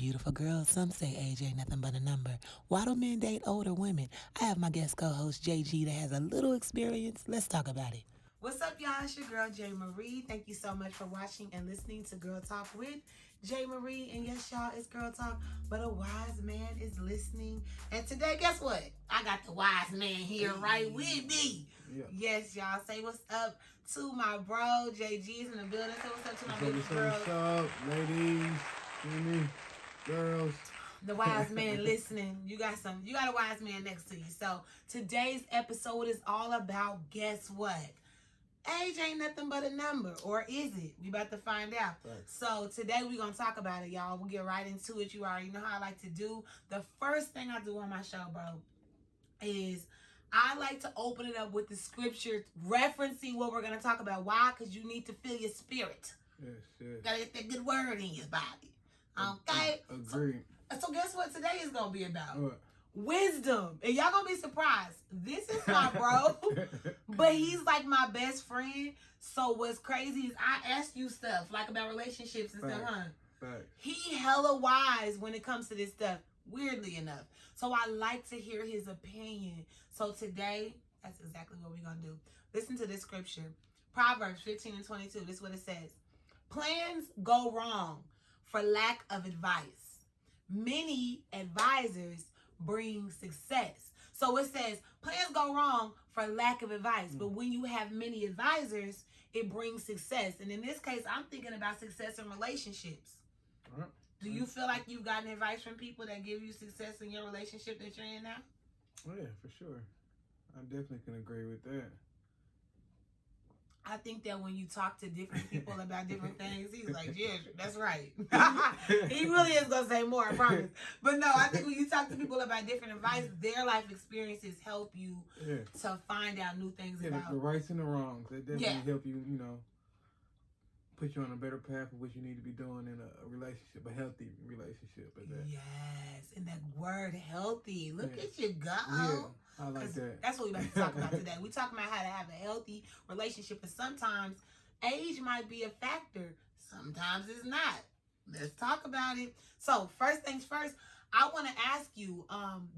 beautiful girls. Some say age ain't nothing but a number. Why do men date older women? I have my guest co-host Jgee that has a little experience. Let's talk about it. What's up, y'all? It's your girl J Marie. Thank you so much for watching and listening to Girl Talk with J Marie. And yes, y'all, it's Girl Talk, but a wise man is listening. And today, guess what? I got the wise man here right with me. Yeah. Yes, y'all. Say what's up to my bro Jgee's in the building. Say what's up to my baby girls. What's up, ladies, women, girls. The wise man listening. You got a wise man next to you. So today's episode is all about, guess what? Age ain't nothing but a number, or is it? We about to find out. Right. So today we're going to talk about it, y'all. We'll get right into it. You already know how I like to do. The first thing I do on my show, bro, is I like to open it up with the scripture referencing what we're going to talk about. Why? Because you need to feel your spirit. Yes. Got to get that good word in your body. Okay? Agreed. So guess what today is going to be about? What? Wisdom. And y'all gonna be surprised. This is my bro, but he's like my best friend. So what's crazy is I ask you stuff like about relationships and stuff, huh? Right. He hella wise when it comes to this stuff, weirdly enough. So I like to hear his opinion. So today, that's exactly what we're gonna do. Listen to this scripture. Proverbs 15:22. This is what it says. Plans go wrong for lack of advice. Many advisors bring success. So it says plans go wrong for lack of advice, but when you have many advisors, it brings success. And in this case, I'm thinking about success in relationships. Do you feel like you've gotten advice from people that give you success in your relationship that you're in now? Oh yeah, for sure. I definitely can agree with that. I think that when you talk to different people about different things, he's like, yeah, that's right. He really is going to say more, I promise. But no, I think when you talk to people about different advice, their life experiences help you to find out new things about. The rights and the wrongs. They definitely help you, put you on a better path of what you need to be doing in a relationship, a healthy relationship. Yes, and that word healthy. Look at you go. Yeah, I like that. That's what we're about to talk about today. We're talking about how to have a healthy relationship, and sometimes age might be a factor. Sometimes it's not. Let's talk about it. So first things first, I want to ask you,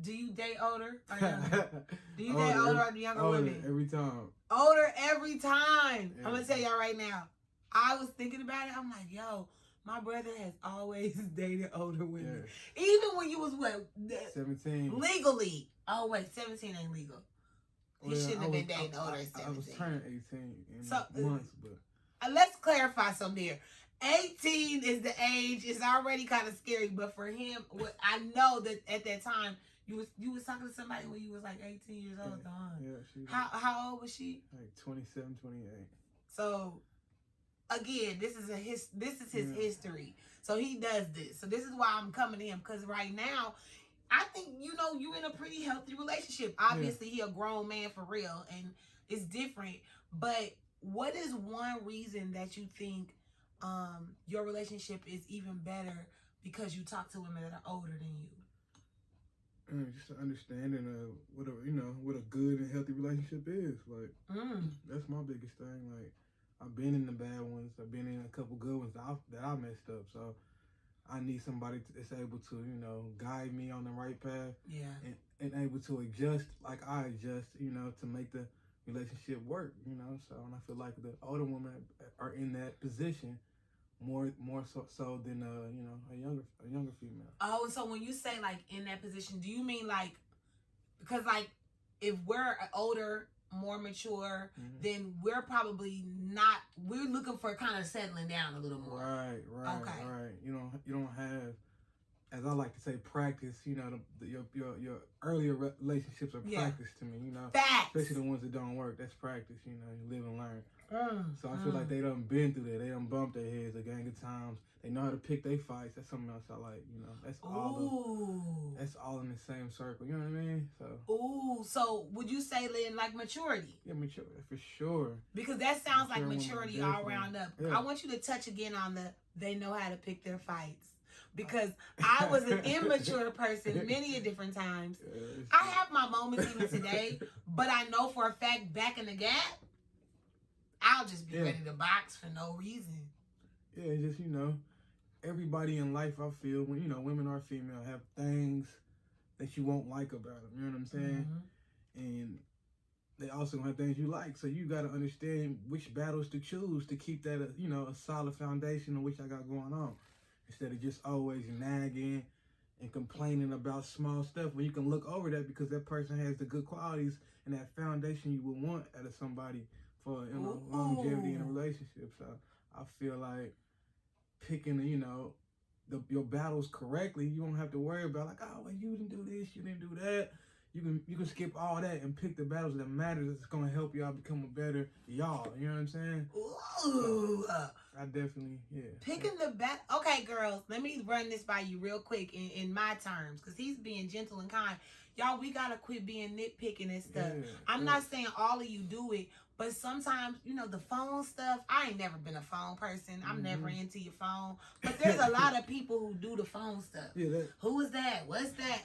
do you date older or younger? Do you date older or younger women? Every time. Older every time. Yeah. I'm going to tell y'all right now. I was thinking about it. I'm like, yo, my brother has always dated older women. Yeah. Even when you was, 17. Legally. Oh, wait, 17 ain't legal. He shouldn't have been dating older than 17. I was turning 18 in months, but... let's clarify something here. 18 is the age. It's already kind of scary, but for him, I know that at that time, you was talking to somebody when you was like 18 years old, Yeah, she how old was she? Like 27, 28. So... Again, this is his history. So he does this. So this is why I'm coming to him, because right now, I think you're in a pretty healthy relationship. Obviously, he a grown man for real, and it's different. But what is one reason that you think your relationship is even better because you talk to women that are older than you? Just an understanding of what a good and healthy relationship is. Like that's my biggest thing. Like, I've been in the bad ones. I've been in a couple good ones that I messed up. So I need somebody that's able to, guide me on the right path. Yeah. And able to adjust like I adjust, to make the relationship work, So, and I feel like the older women are in that position more so than a younger female. Oh, so when you say like in that position, do you mean like, because like if we're older, more mature, then we're probably not. We're looking for kind of settling down a little more. Right. Okay. Right. You don't have, as I like to say, practice. Your earlier relationships are practice to me. Facts. Especially the ones that don't work. That's practice. You live and learn. So I feel like they done been through that. They done bumped their heads a gang of times. They know how to pick their fights. That's something else I like. That's all. That's all in the same circle. You know what I mean? So would you say then like maturity? Yeah, maturity for sure. Because that sounds like maturity all round up. Yeah. I want you to touch again on they know how to pick their fights. Because I was an immature person many a different times. I have my moments even today, but I know for a fact back in the gap, I'll just be ready to box for no reason. Yeah, just, everybody in life, I feel, when, you know, women or female, have things that you won't like about them. You know what I'm saying? And they also gonna have things you like. So you got to understand which battles to choose to keep that, you know, a solid foundation of which I got going on. Instead of just always nagging and complaining about small stuff, when you can look over that because that person has the good qualities and that foundation you would want out of somebody for, you know, longevity in a relationship. So I feel like picking, you know, your battles correctly, you don't have to worry about like, oh, well, you didn't do this, you didn't do that. You can skip all that and pick the battles that matter. That's gonna help y'all become a better y'all. You know what I'm saying? Ooh. So, I definitely, yeah. Picking the back. Okay, girls, let me run this by you real quick in my terms, because he's being gentle and kind. Y'all, we gotta quit being nitpicking and stuff. Yeah, I'm not saying all of you do it, but sometimes, you know, the phone stuff, I ain't never been a phone person. I'm never into your phone. But there's a lot of people who do the phone stuff. Yeah, who is that? What's that?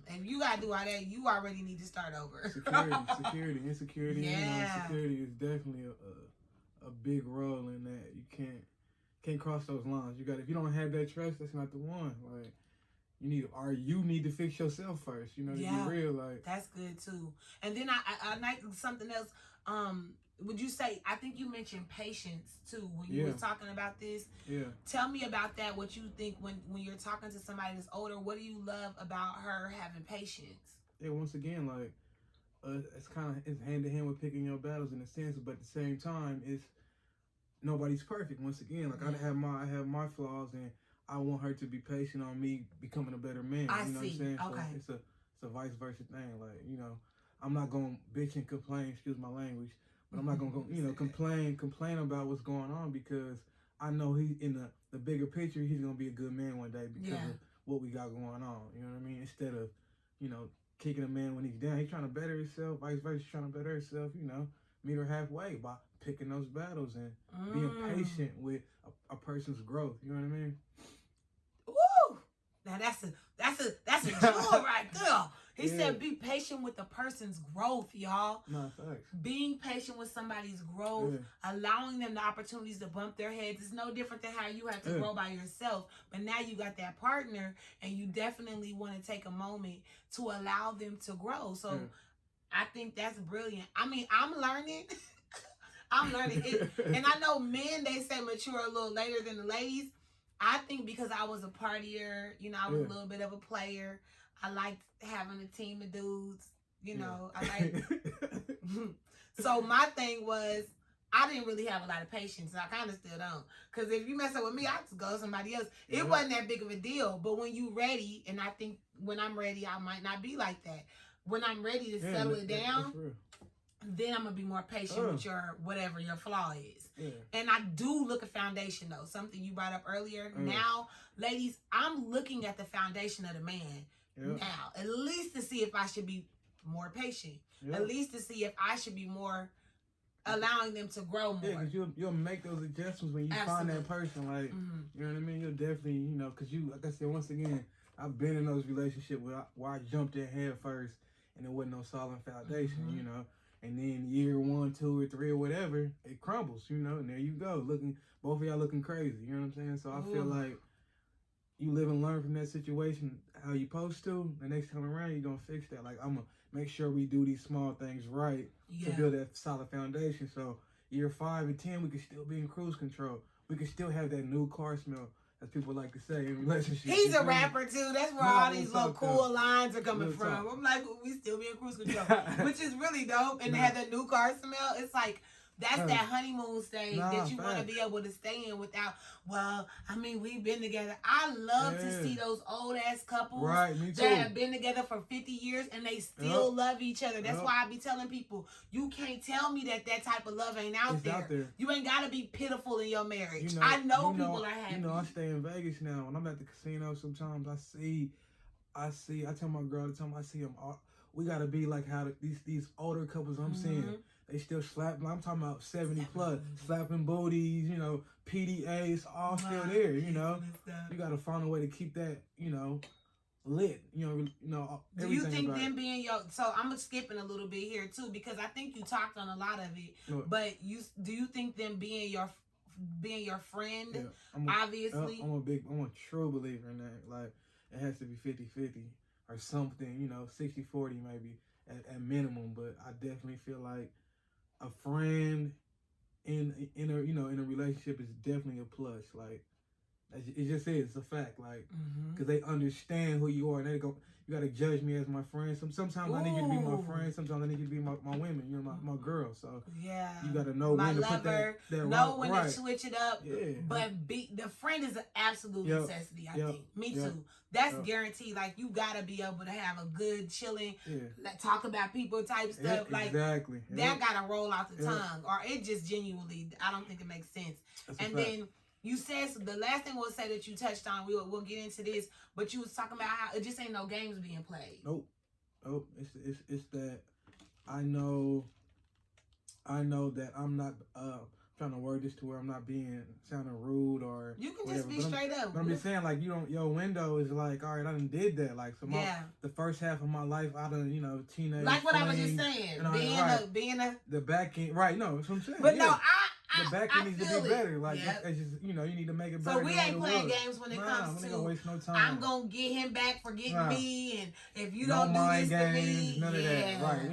If you gotta do all that, you already need to start over. Insecurity. Yeah. You know, security is definitely a big role in that. You can't cross those lines. You got, if you don't have that trust, that's not the one. Like, you need to fix yourself first, you know, to be real. Like, that's good too. And then I like something else. Would you say, I think you mentioned patience too when you were talking about this. Yeah. Tell me about that. What you think when you're talking to somebody that's older, what do you love about her having patience? Yeah, once again, like, it's hand in hand with picking your battles in a sense, but at the same time, it's nobody's perfect. Once again, like, I have my flaws, and I want her to be patient on me becoming a better man. You know what I'm saying? Okay. So it's a vice versa thing. Like, you know, I'm not gonna bitch and complain, excuse my language, but I'm not gonna go, you know, complain about what's going on, because I know he, in the bigger picture, he's gonna be a good man one day because of what we got going on. You know what I mean? Instead of, you know, kicking a man when he's down, he's trying to better himself, vice versa, trying to better herself, you know, meet her halfway by picking those battles and being patient with a person's growth. You know what I mean? Woo! Now that's a jewel right there. He said be patient with the person's growth, y'all. No, facts. Being patient with somebody's growth, allowing them the opportunities to bump their heads is no different than how you have to grow by yourself. But now you got that partner, and you definitely want to take a moment to allow them to grow. So I think that's brilliant. I mean, I'm learning. I'm learning it. And I know men, they say mature a little later than the ladies. I think because I was a partier, you know, I was a little bit of a player. I liked having a team of dudes, you know. I like. So my thing was, I didn't really have a lot of patience. I kind of still don't. Because if you mess up with me, I just go to somebody else. It wasn't that big of a deal. But when you ready, and I think when I'm ready, I might not be like that. When I'm ready to settle it down, then I'm going to be more patient with your, whatever your flaw is. And I do look at foundation, though. Something you brought up earlier. Now, ladies, I'm looking at the foundation of the man now. At least to see if I should be more patient. At least to see if I should be more allowing them to grow more. Yeah, because you'll make those adjustments when you find that person. Like, you know what I mean? You'll definitely, you know, because you, like I said, once again, I've been in those relationships where I jumped in head first and there wasn't no solid foundation, you know. And then year 1, 2, or 3 or whatever, it crumbles, you know, and there you go. Both of y'all looking crazy, you know what I'm saying? So I feel like you live and learn from that situation how you supposed to. The next time around, you're going to fix that. Like, I'm going to make sure we do these small things right to build that solid foundation. So year 5 and 10, we can still be in cruise control. We can still have that new car smell, as people like to say in relationships. He's a rapper too. That's where all these little cool lines are coming from. I'm like, we still be in cruise control, which is really dope. And they have the new car smell. It's like, that's that honeymoon stage that you want to be able to stay in without, well, I mean, we've been together. I love to see those old ass couples that have been together for 50 years and they still love each other. That's why I be telling people, you can't tell me that type of love ain't out there. You ain't got to be pitiful in your marriage. I know people are happy. You know, I stay in Vegas now. When I'm at the casino, sometimes I tell my girl, I see them, we got to be like how these older couples I'm seeing. They still slapping. I'm talking about 70 plus, slapping booties, you know, PDAs, all still there, you know. You got to find a way to keep that, you know, lit, you know. Do you think them being your, so I'm skipping a little bit here too, because I think you talked on a lot of it, but do you think them being your being your friend, Yeah, obviously. I'm a true believer in that. Like, it has to be 50-50 or something, 60-40 maybe at minimum. But I definitely feel like a friend in a relationship is definitely a plus. Like, it just is. It's a fact. Like, because they understand who you are, and they go, you gotta judge me as my friend. Sometimes I need you to be my friend. Sometimes I need you to be my women. My girl. So yeah, you gotta know when to put that know when right. to switch it up. Yeah. But the friend is an absolute necessity. I think. Me too. That's guaranteed. Like, you gotta be able to have a good chilling, talk about people type stuff. Like, exactly. That gotta roll out the tongue, or it just genuinely. I don't think it makes sense. And then. You said, so the last thing we'll say that you touched on, we'll get into this, but you was talking about how it just ain't no games being played. Nope. It's that I know that I'm not trying to word this to where I'm not sounding rude or you can whatever, just be straight up. But I'm just saying, like, your window is like, all right, I done did that. Like, so the first half of my life, I done, teenage. Like what I was just saying, being the back end, right? No, that's what I'm saying. But no, the back end needs to be better. Like, it's just, you need to make it better. So we ain't playing games when it comes to, gonna waste no time. I'm going to get him back for getting me, and if you don't do this games, to me, none of that. Right.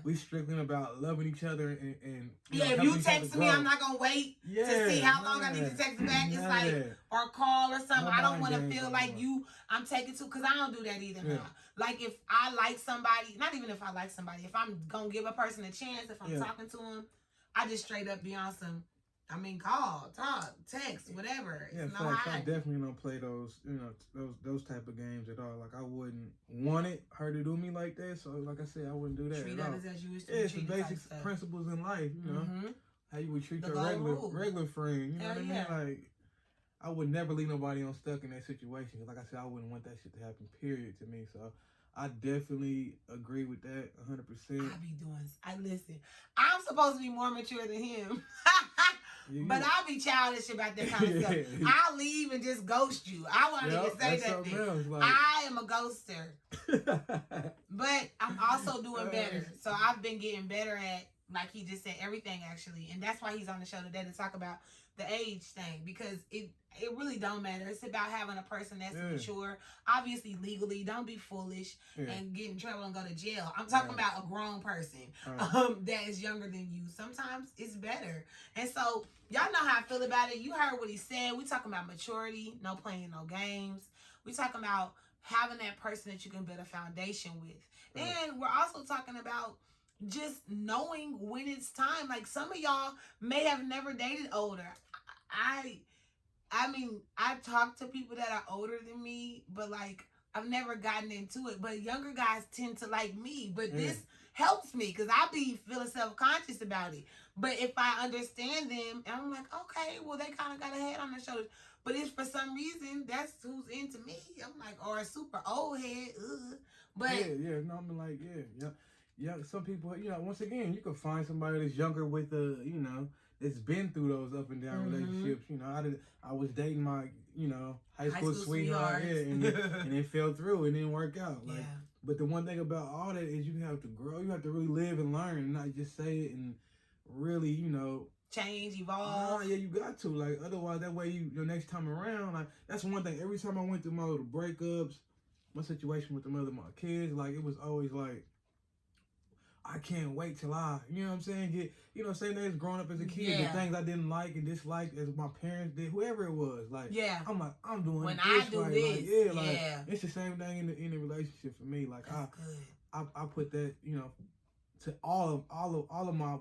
We strictly about loving each other and if you text me, I'm not going to wait to see how long I need to text back. It's like, or call or something. I don't want to feel like I'm taking to, because I don't do that either now. Like, if I like somebody, not even if I like somebody, if I'm going to give a person a chance, if I'm talking to them, I just straight up be on some, call, talk, text, whatever. Yeah, I definitely don't play those, those type of games at all. Like, I wouldn't want her to do me like that. So, like I said, I wouldn't do that. Treat others as you wish to be treated. It's the basic principles in life, how you would treat your regular friend. You know what I mean? Like, I would never leave nobody stuck in that situation. Like I said, I wouldn't want that shit to happen. Period to me. So. I definitely agree with that 100%. Listen, I'm supposed to be more mature than him. But I'll be childish about that kind of stuff. I'll leave and just ghost you. I won't even say that. Like... I am a ghoster. But I'm also doing better. So I've been getting better at, like he just said, everything actually. And that's why he's on the show today, to talk about the age thing, because it really don't matter. It's about having a person that's mature, obviously legally. Don't be foolish and get in trouble and go to jail. I'm talking about a grown person that is younger than you. Sometimes it's better. And so y'all know how I feel about it. You heard what he said. We talking about maturity, no playing no games. We talking about having that person that you can build a foundation with. And we're also talking about just knowing when it's time. Like, some of y'all may have never dated older. I've talked to people that are older than me, but like, I've never gotten into it. But younger guys tend to like me. But this helps me, because I be feeling self-conscious about it. But if I understand them, and I'm like, okay, well, they kind of got a head on their shoulders. But if for some reason that's who's into me, I'm like, or a super old head, But no, I'm like, yeah. Some people, once again, you can find somebody that's younger with that's been through those up and down relationships. I was dating my, high school sweetheart, and it fell through. It didn't work out. Like, but the one thing about all that is you have to grow. You have to really live and learn, and not just say it and really, change, evolve. You got to. Like, otherwise, that way your next time around, like, that's one thing. Every time I went through my little breakups, my situation with my kids, like, it was always like, I can't wait till you know what I'm saying, get, same thing as growing up as a kid, the things I didn't like and disliked as my parents did, whoever it was, like, I'm like, I'm doing when this I do right. this, like, it's the same thing in a relationship for me. Like, I put that, to all of my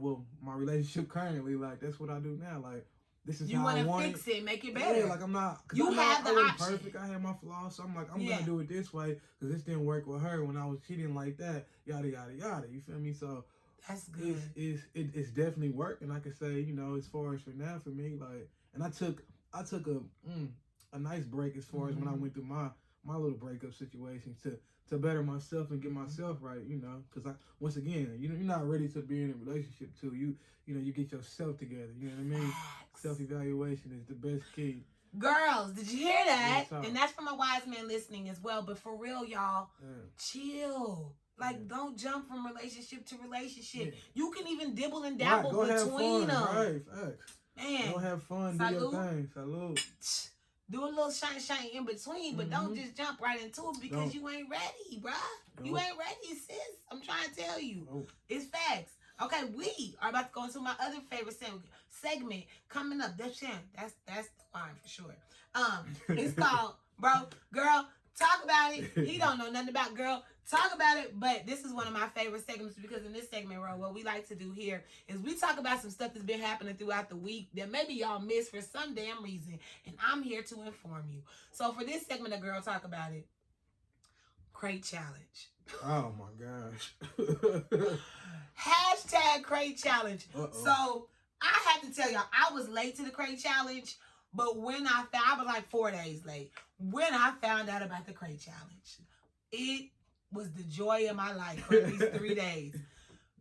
relationship currently, like, that's what I do now. Like, this is how I want it. You want to fix it, make it better. Like, I'm not. You have the option. Perfect. I have my flaws, so I'm like, I'm gonna do it this way because this didn't work with her when she didn't like that. Yada yada yada. You feel me? So that's good. It's definitely working. I can say, as far as for now for me, like, and I took a nice break as far as when I went through my little breakup situation to better myself and get myself right, because once again, you're not ready to be in a relationship till you get yourself together. You know what I mean? Self-evaluation is the best key. Girls, did you hear that? And that's for my wise men listening as well. But for real, y'all, chill. Like, don't jump from relationship to relationship. You can even dibble and dabble between them. Right, facts. Man. Go have fun. Salute. Do your thing. Salute. Do a little shine in between, but don't just jump right into it because you ain't ready, bruh. You ain't ready, sis. I'm trying to tell you. It's facts. Okay, we are about to go into my other favorite segment coming up. That's the line for sure. It's called Bro, Girl, Talk About It. He don't know nothing about girl. Talk about it, but this is one of my favorite segments because in this segment, bro, what we like to do here is we talk about some stuff that's been happening throughout the week that maybe y'all missed for some damn reason, and I'm here to inform you. So for this segment of Girl Talk About It, Crate Challenge. Oh my gosh. Hashtag Crate Challenge. So I had to tell y'all, I was late to the Crate Challenge, but when I was like 4 days late. When I found out about the Crate Challenge, it was the joy of my life for these 3 days.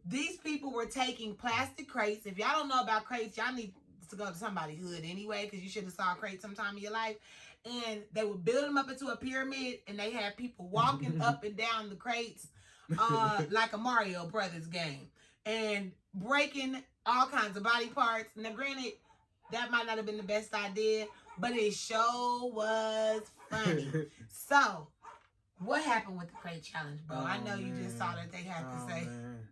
These people were taking plastic crates. If y'all don't know about crates, y'all need to go to somebody's hood anyway, because you should have saw a crate sometime in your life. And they would build them up into a pyramid, and they had people walking up and down the crates like a Mario Brothers game, and breaking all kinds of body parts. Now, granted, that might not have been the best idea, but it sure was funny. So, what happened with the Crate Challenge, bro? I know you just saw that they had to say. Man.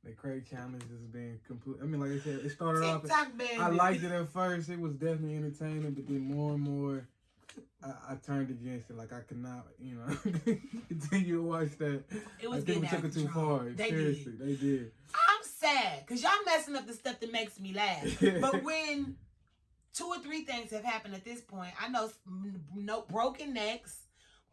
The Crate Challenge has been complete. I mean, like I said, it started TikTok, off. Baby. I liked it at first. It was definitely entertaining, but then more and more, I turned against it. Like I could not, continue to watch that. It was getting took it too far. Seriously, they did. I'm sad because y'all messing up the stuff that makes me laugh. But when 2 or 3 things have happened at this point, I know no broken necks.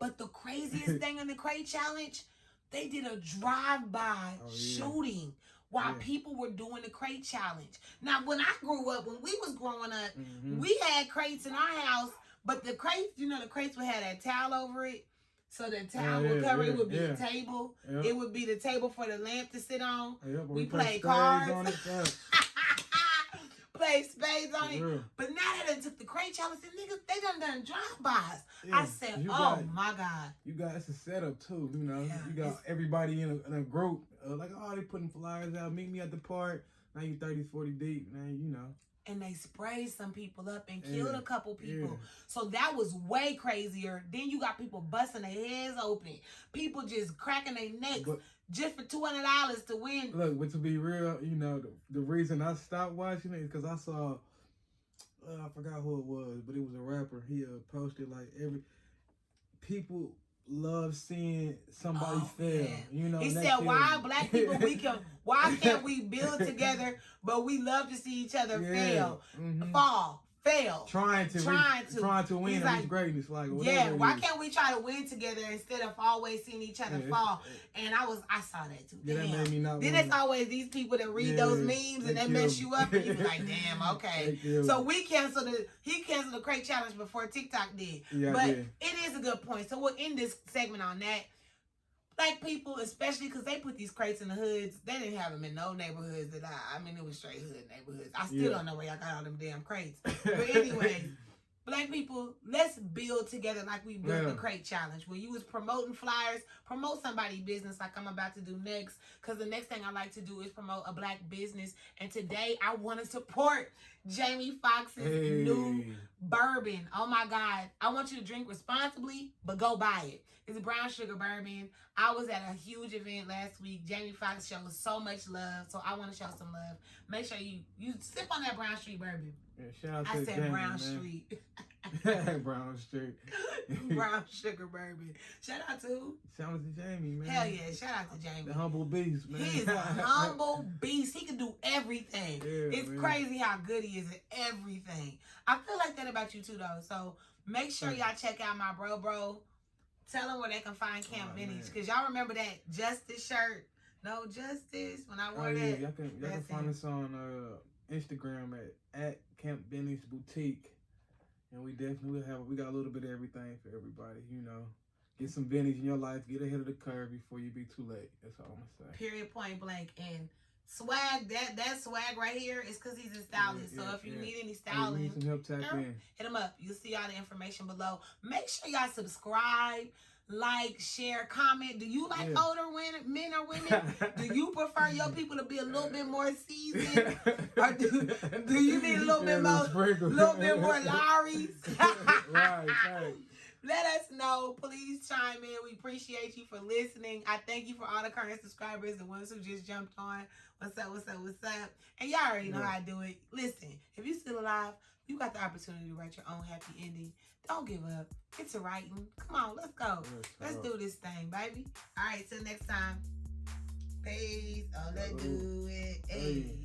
But the craziest thing in the Crate Challenge, they did a drive-by shooting while people were doing the Crate Challenge. Now, when I grew up, when we was growing up, we had crates in our house, but the crates, the crates would have that towel over it. So the towel would cover it. Would be the table. It would be the table for the lamp to sit on. We played cards. Play spades on it. But now that they took the Crate Challenge, niggas, they done drive-bys. Yeah, I said, my God. It's a setup too, you got everybody in a group. They putting flyers out, meet me at the park. Now you 30, 40 deep, man, And they sprayed some people up and killed a couple people. So that was way crazier. Then you got people busting their heads open. People just cracking their necks. Just for $200 to win. Look, but to be real, the reason I stopped watching it is because I saw, I forgot who it was, but it was a rapper. He posted people love seeing somebody fail. Yeah. He said, "Why black people why can't we build together, but we love to see each other fail, fall." Fail. Trying to win at greatness. Why can't we try to win together instead of always seeing each other fall? And I saw that too. Yeah, that made me not. Then it's always these people that read those memes and they mess you up and you be like, damn, okay. So he canceled the Crate Challenge before TikTok did. But it is a good point. So we'll end this segment on that. Black people, especially because they put these crates in the hoods, they didn't have them in no neighborhoods it was straight hood neighborhoods. I still don't know where y'all got all them damn crates. But anyways, black people, let's build together like we built the Crate Challenge. Where you was promoting flyers, promote somebody's business like I'm about to do next. Because the next thing I like to do is promote a black business. And today I want to support Jamie Foxx's new bourbon. Oh my God. I want you to drink responsibly, but go buy it. It's a brown sugar bourbon. I was at a huge event last week. Jamie Foxx showed so much love, so I want to show some love. Make sure you sip on that Brown Street bourbon. Yeah, shout out to Jamie, Brown Street. Brown Street. Brown sugar bourbon. Shout out to who? Shout out to Jamie, man. Hell yeah, shout out to Jamie. The humble beast, man. He is a humble beast. He can do everything. Yeah, it's crazy how good he is at everything. I feel like that about you too, though. So make sure y'all check out my bro. Tell them where they can find Camp Vintage. Because y'all remember that Justice shirt? No Justice? When I wore that. Y'all can find us on Instagram at Camp Vintage Boutique. And we definitely we got a little bit of everything for everybody, Get some vintage in your life. Get ahead of the curve before you be too late. That's all I'm going to say. Period, point blank. And swag, that swag right here is because he's a stylist. So if you need any styling, need some help, tap in. Hit him up. You'll see all the information below. Make sure y'all subscribe. like, share, comment. Do you like older men or women? Do you prefer your people to be a little bit more seasoned, or do you need a little bit more Lowry's? Right. Let us know. Please chime in. We appreciate you for listening. I thank you for all the current subscribers, the ones who just jumped on. What's up? And y'all already know how I do it. Listen, if you're still alive, you got the opportunity to write your own happy ending. Don't give up. Get to writing. Come on, let's go. Let's do this thing, baby. All right, till next time. Peace. Oh, let's do it. Hey.